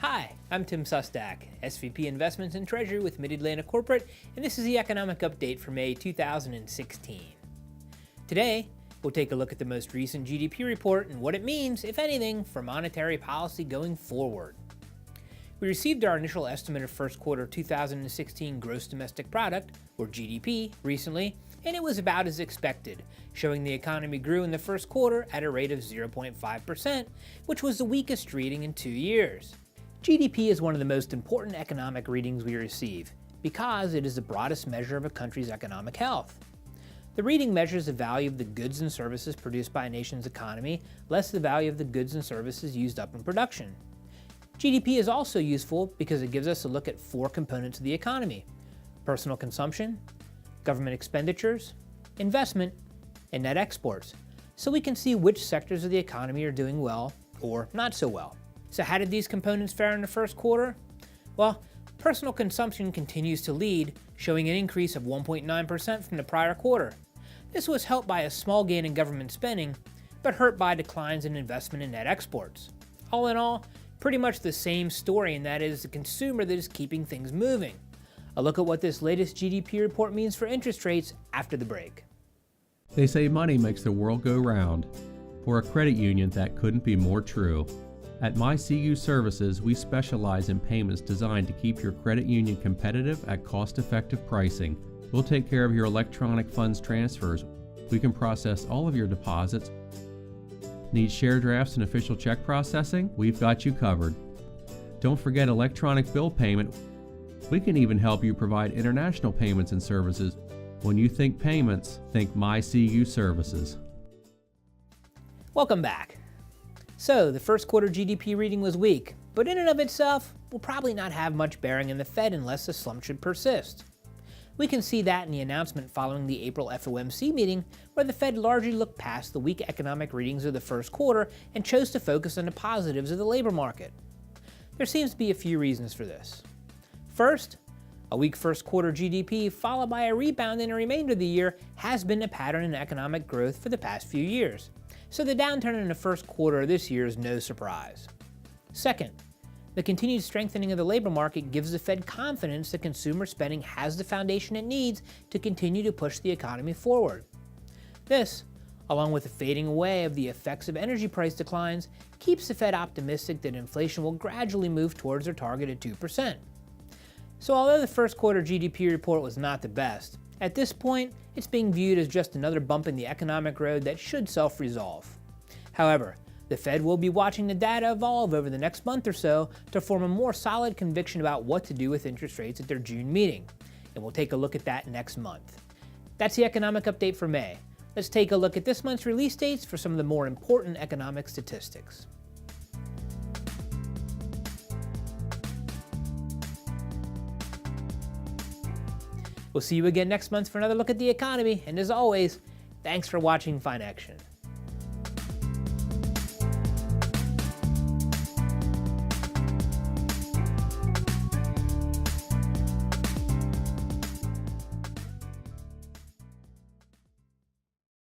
Hi, I'm Tim Sustak, SVP Investments and Treasury with Mid-Atlantic Corporate, and this is the Economic Update for May 2016. Today, we'll take a look at the most recent GDP report and what it means, if anything, for monetary policy going forward. We received our initial estimate of first quarter 2016 gross domestic product, or GDP, recently, and it was about as expected, showing the economy grew in the first quarter at a rate of 0.5%, which was the weakest reading in 2 years. GDP is one of the most important economic readings we receive because it is the broadest measure of a country's economic health. The reading measures the value of the goods and services produced by a nation's economy, less the value of the goods and services used up in production. GDP is also useful because it gives us a look at 4 components of the economy: personal consumption, government expenditures, investment, and net exports, so we can see which sectors of the economy are doing well or not so well. So how did these components fare in the first quarter? Well, personal consumption continues to lead, showing an increase of 1.9% from the prior quarter. This was helped by a small gain in government spending, but hurt by declines in investment and net exports. All in all, pretty much the same story, and that is the consumer that is keeping things moving. A look at what this latest GDP report means for interest rates after the break. They say money makes the world go round. For a credit union, that couldn't be more true. At MyCU Services, we specialize in payments designed to keep your credit union competitive at cost-effective pricing. We'll take care of your electronic funds transfers. We can process all of your deposits. Need share drafts and official check processing? We've got you covered. Don't forget electronic bill payment. We can even help you provide international payments and services. When you think payments, think MyCU Services. Welcome back. So, the first quarter GDP reading was weak, but in and of itself, will probably not have much bearing in the Fed unless the slump should persist. We can see that in the announcement following the April FOMC meeting, where the Fed largely looked past the weak economic readings of the first quarter and chose to focus on the positives of the labor market. There seems to be a few reasons for this. First, a weak first quarter GDP followed by a rebound in the remainder of the year has been a pattern in economic growth for the past few years, so the downturn in the first quarter of this year is no surprise. Second, the continued strengthening of the labor market gives the Fed confidence that consumer spending has the foundation it needs to continue to push the economy forward. This, along with the fading away of the effects of energy price declines, keeps the Fed optimistic that inflation will gradually move towards their target at 2%. So although the first quarter GDP report was not the best, at this point, it's being viewed as just another bump in the economic road that should self-resolve. However, the Fed will be watching the data evolve over the next month or so to form a more solid conviction about what to do with interest rates at their June meeting, and we'll take a look at that next month. That's the economic update for May. Let's take a look at this month's release dates for some of the more important economic statistics. We'll see you again next month for another look at the economy, and as always, thanks for watching Fine Action.